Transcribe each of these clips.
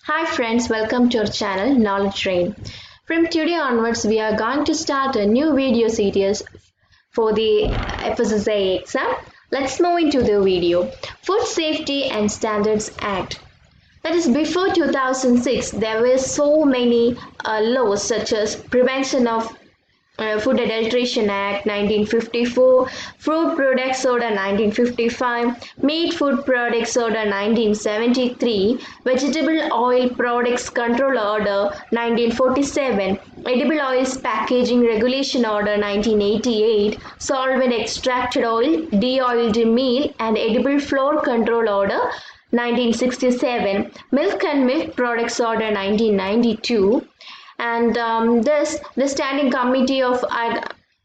Hi friends, welcome to our channel Knowledge Train. From today onwards, we are going to start a new video series for the FSSAI exam. Let's move into the video. Food Safety and Standards Act. That is, before 2006, there were so many laws such as Prevention of Food Adulteration Act 1954, Food Products Order 1955, Meat Food Products Order 1973, Vegetable Oil Products Control Order 1947, Edible Oils Packaging Regulation Order 1988, Solvent Extracted Oil, De-oiled Meal and Edible Flour Control Order 1967, Milk and Milk Products Order 1992, and the Standing Committee of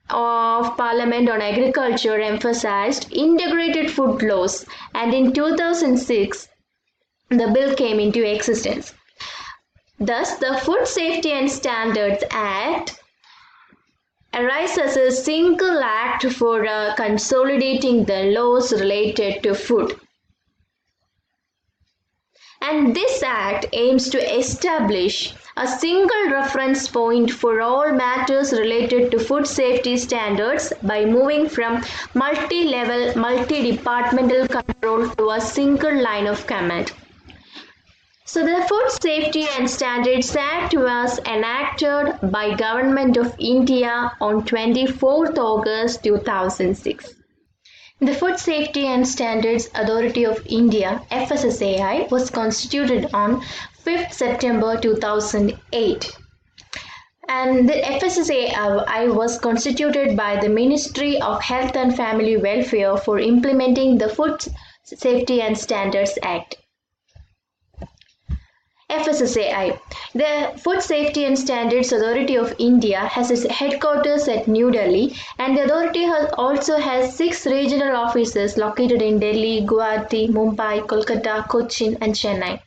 Parliament on Agriculture emphasized integrated food laws, and in 2006 the bill came into existence. Thus, the Food Safety and Standards Act arises as a single act for consolidating the laws related to food. And this act aims to establish a single reference point for all matters related to food safety standards by moving from multi-level, multi-departmental control to a single line of command. So the Food Safety and Standards Act was enacted by Government of India on 24th August 2006. The Food Safety and Standards Authority of India (FSSAI) was constituted on 5th September 2008. And the FSSAI was constituted by the Ministry of Health and Family Welfare for implementing the Food Safety and Standards Act. FSSAI. The Food Safety and Standards Authority of India has its headquarters at New Delhi, and the authority also has 6 regional offices located in Delhi, Guwahati, Mumbai, Kolkata, Cochin and Chennai.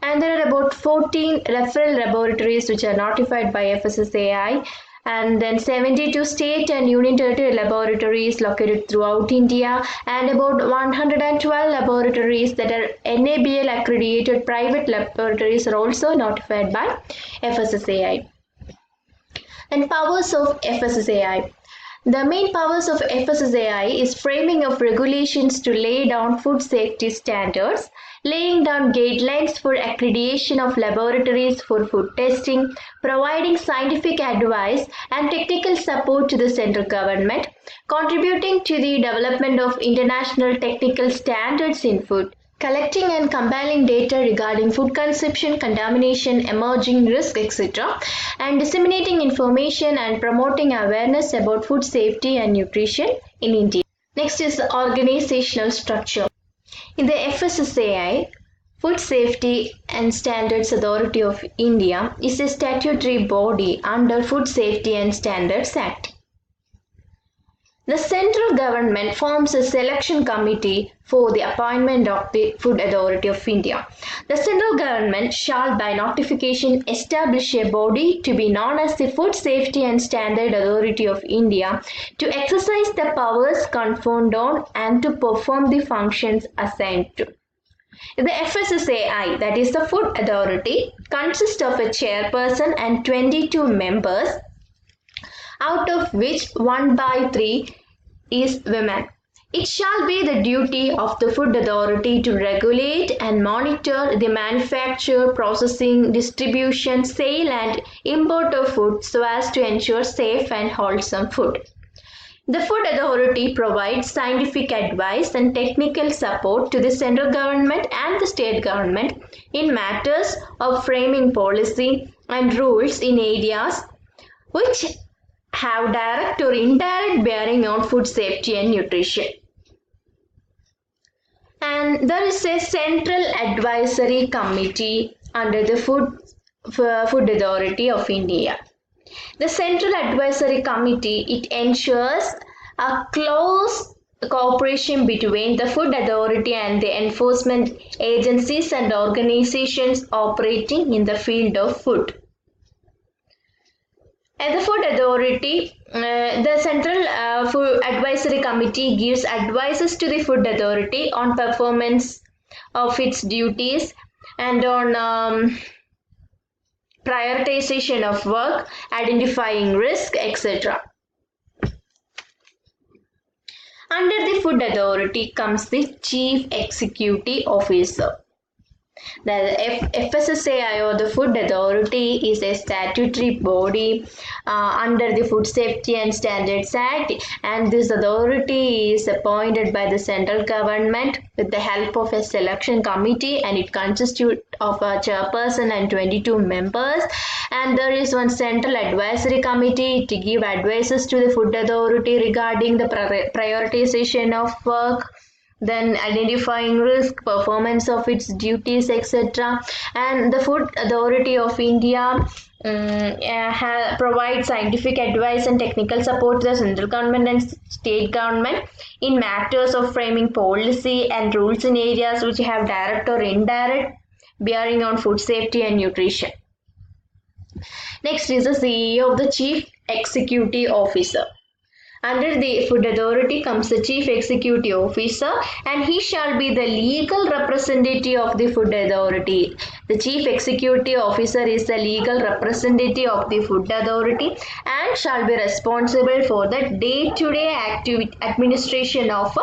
And there are about 14 referral laboratories which are notified by FSSAI, and then 72 state and union territory laboratories located throughout India, and about 112 laboratories that are NABL accredited private laboratories are also notified by FSSAI. And powers of FSSAI. The main powers of FSSAI is framing of regulations to lay down food safety standards, laying down guidelines for accreditation of laboratories for food testing, providing scientific advice and technical support to the central government, contributing to the development of international technical standards in food, collecting and compiling data regarding food consumption, contamination, emerging risk, etc., and disseminating information and promoting awareness about food safety and nutrition in India. Next is the organizational structure. In the FSSAI, Food Safety and Standards Authority of India is a statutory body under Food Safety and Standards Act. The central government forms a selection committee for the appointment of the Food Authority of India. The central government shall by notification establish a body to be known as the Food Safety and Standard Authority of India to exercise the powers conferred on and to perform the functions assigned to. The FSSAI, that is the Food Authority, consists of a chairperson and 22 members, out of which 1/3 is women. It shall be the duty of the Food Authority to regulate and monitor the manufacture, processing, distribution, sale and import of food so as to ensure safe and wholesome food. The Food Authority provides scientific advice and technical support to the central government and the state government in matters of framing policy and rules in areas which have direct or indirect bearing on food safety and nutrition. And there is a Central Advisory Committee under the Food Authority of India. The Central Advisory Committee, it ensures a close cooperation between the Food Authority and the enforcement agencies and organizations operating in the field of food. At the Food Authority, the Central Food Advisory Committee gives advices to the Food Authority on performance of its duties, and on prioritization of work, identifying risk, etc. Under the Food Authority comes the Chief Executive Officer. The FSSAI, or the Food Authority, is a statutory body under the Food Safety and Standards Act, and this authority is appointed by the central government with the help of a selection committee, and it consists of a chairperson and 22 members, and there is one central advisory committee to give advices to the Food Authority regarding the prioritization of work, then identifying risk, performance of its duties, etc. And the Food Authority of India provides scientific advice and technical support to the central government and state government in matters of framing policy and rules in areas which have direct or indirect bearing on food safety and nutrition. Next is the CEO of the Chief Executive Officer. Under the Food Authority comes the Chief Executive Officer, and he shall be the legal representative of the Food Authority. The Chief Executive Officer is the legal representative of the Food Authority and shall be responsible for the day-to-day administration of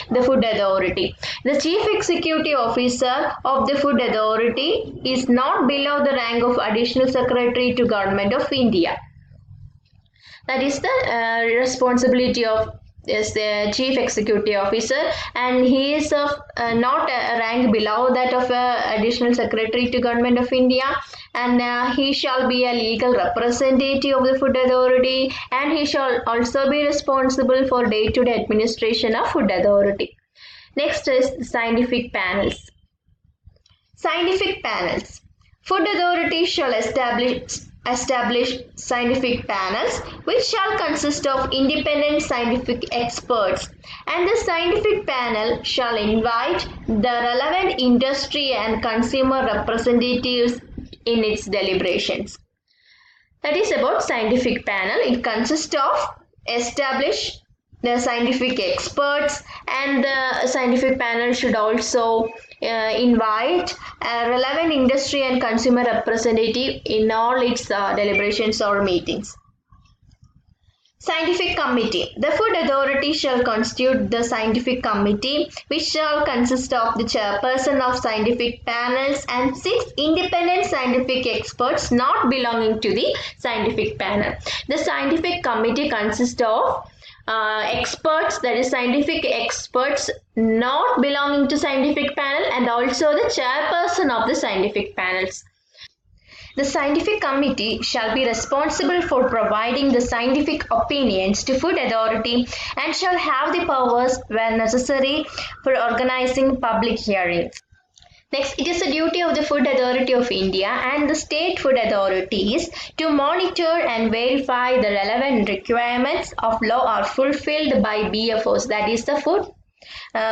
the Food Authority. The Chief Executive Officer of the Food Authority is not below the rank of Additional Secretary to Government of India. That is the responsibility of the Chief Executive Officer, and he is of not a rank below that of Additional Secretary to Government of India, and he shall be a legal representative of the Food Authority, and he shall also be responsible for day-to-day administration of Food Authority. Next is scientific panels. Scientific panels. Food Authority shall establish scientific panels which shall consist of independent scientific experts, and the scientific panel shall invite the relevant industry and consumer representatives in its deliberations. That is about scientific panel. It consists of establish the scientific experts, and the scientific panel should also invite a relevant industry and consumer representative in all its deliberations or meetings. Scientific Committee. The Food Authority shall constitute the Scientific Committee, which shall consist of the chairperson of scientific panels and 6 independent scientific experts not belonging to the scientific panel. The Scientific Committee consists of experts, that is scientific experts not belonging to scientific panel, and also the chairperson of the scientific panels. The scientific committee shall be responsible for providing the scientific opinions to Food Authority and shall have the powers when necessary for organizing public hearings. Next, it is the duty of the Food Authority of India and the state food authorities to monitor and verify the relevant requirements of law are fulfilled by BFOs, that is the food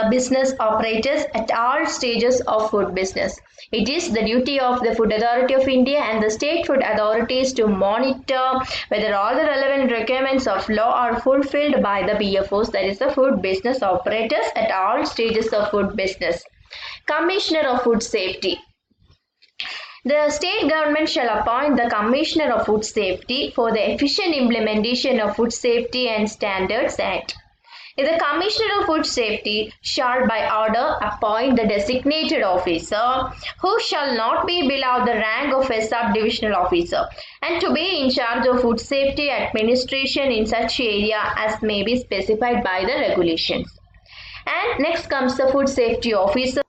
business operators at all stages of food business. It is the duty of the Food Authority of India and the state food authorities to monitor whether all the relevant requirements of law are fulfilled by the BFOs, that is the food business operators at all stages of food business. Commissioner of Food Safety. The state government shall appoint the Commissioner of Food Safety for the efficient implementation of Food Safety and Standards Act. The Commissioner of Food Safety shall by order appoint the designated officer who shall not be below the rank of a sub-divisional officer and to be in charge of food safety administration in such area as may be specified by the regulations. And next comes the Food Safety Officer.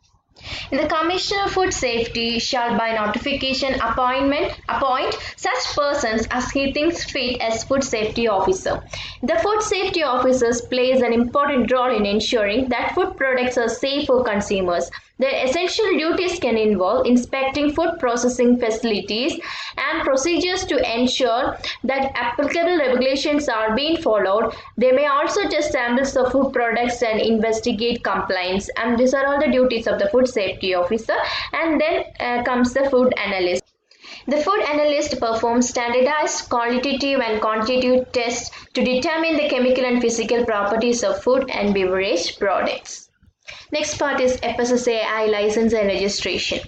The Commissioner of Food Safety shall by notification appoint such persons as he thinks fit as Food Safety Officer. The Food Safety Officers plays an important role in ensuring that food products are safe for consumers. Their essential duties can involve inspecting food processing facilities and procedures to ensure that applicable regulations are being followed. They may also test samples of food products and investigate complaints. And these are all the duties of the Food Safety Officer. And then comes the Food Analyst. The food analyst performs standardized qualitative and quantitative tests to determine the chemical and physical properties of food and beverage products. Next part is FSSAI license and registration.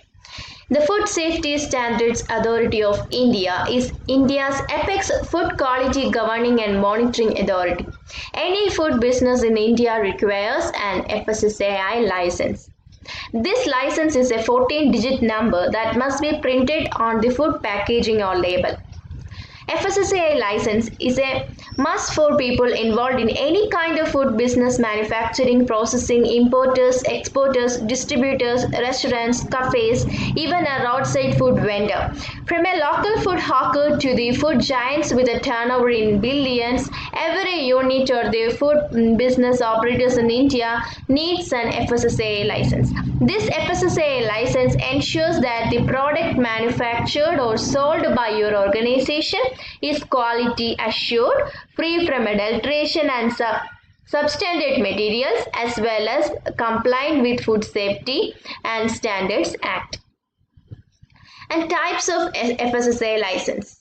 The Food Safety Standards Authority of India is India's apex food quality governing and monitoring authority. Any food business in India requires an FSSAI license. This license is a 14-digit number that must be printed on the food packaging or label. FSSAI license is a must for people involved in any kind of food business, manufacturing, processing, importers, exporters, distributors, restaurants, cafes, even a roadside food vendor. From a local food hawker to the food giants with a turnover in billions, every unit or the food business operators in India needs an FSSAI license. This FSSAI license ensures that the product manufactured or sold by your organization is quality assured, free from adulteration and substandard materials, as well as compliant with Food Safety and Standards Act. And types of FSSAI license.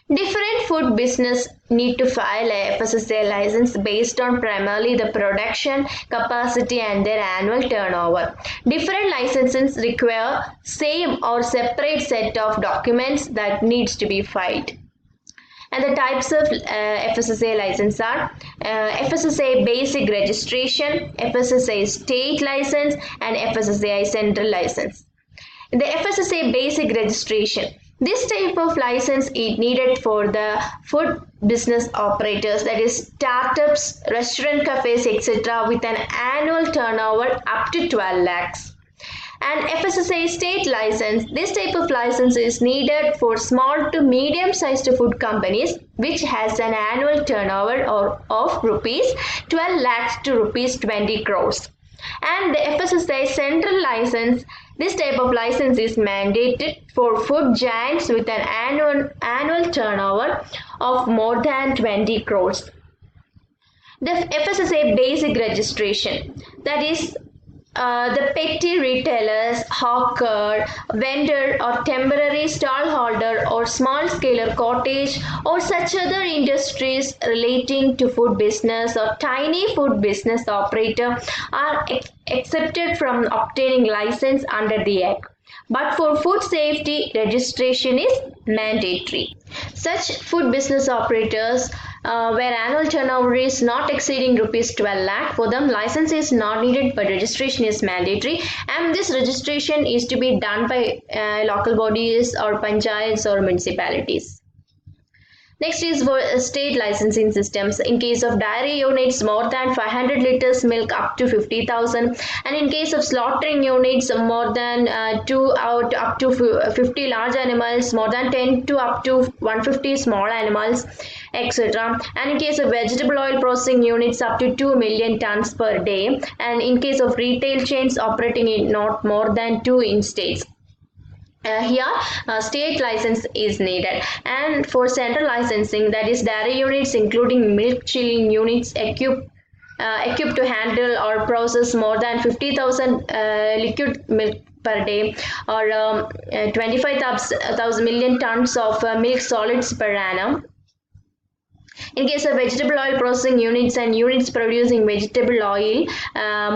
Different food business need to file a FSSAI license based on primarily the production capacity and their annual turnover. Different licenses require same or separate set of documents that needs to be filed. And the types of FSSAI license are FSSAI basic registration, FSSAI state license, and FSSAI central license. The FSSAI basic registration. This type of license is needed for the food business operators, that is startups, restaurant, cafes, etc. with an annual turnover up to 12 lakhs. And FSSAI state license. This type of license is needed for small to medium sized food companies which has an annual turnover of rupees 12 lakhs to rupees 20 crores. And the FSSAI central license. This type of license is mandated for food giants with an annual turnover of more than 20 crores. The FSSAI basic registration, that is the petty retailers, hawker, vendor or temporary stallholder or small scale cottage or such other industries relating to food business or tiny food business operator are accepted from obtaining license under the Act. But for food safety, registration is mandatory. Such food business operators where annual turnover is not exceeding rupees 12 lakh, for them license is not needed but registration is mandatory, and this registration is to be done by local bodies or panchayats or municipalities. Next is for state licensing systems. In case of dairy units, more than 500 liters milk up to 50,000, and in case of slaughtering units, more than 2 out up to 50 large animals, more than 10 to up to 150 small animals, etc. And in case of vegetable oil processing units, up to 2 million tons per day, and in case of retail chains operating in not more than 2 in states. Here state license is needed. And for central licensing, that is dairy units including milk chilling units equipped to handle or process more than 50,000 liquid milk per day, or 25,000 million tons of milk solids per annum. In case of vegetable oil processing units and units producing vegetable oil,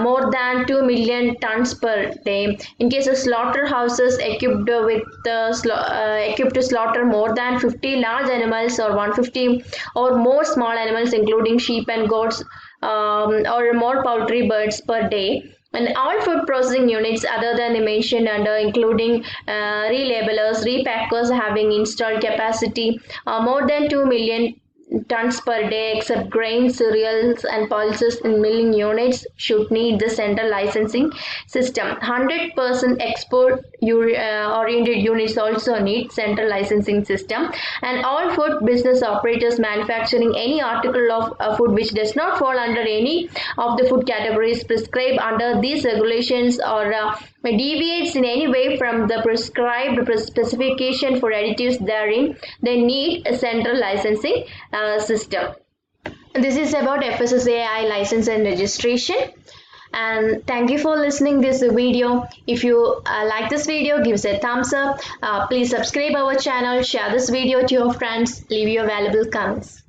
more than 2 million tons per day. In case of slaughterhouses equipped to slaughter more than 50 large animals or 150 or more small animals including sheep and goats, or more poultry birds per day. And all food processing units other than the mentioned under, including relabelers, repackers having installed capacity more than 2 million tons per day except grains, cereals and pulses in milling units should need the central licensing system. 100% export oriented units also need central licensing system. And all food business operators manufacturing any article of food which does not fall under any of the food categories prescribed under these regulations or deviates in any way from the prescribed specification for additives therein, they need a central licensing system. This is about FSSAI license and registration. And thank you for listening this video. If you like this video, give us a thumbs up. Please subscribe our channel, share this video to your friends, leave your valuable comments.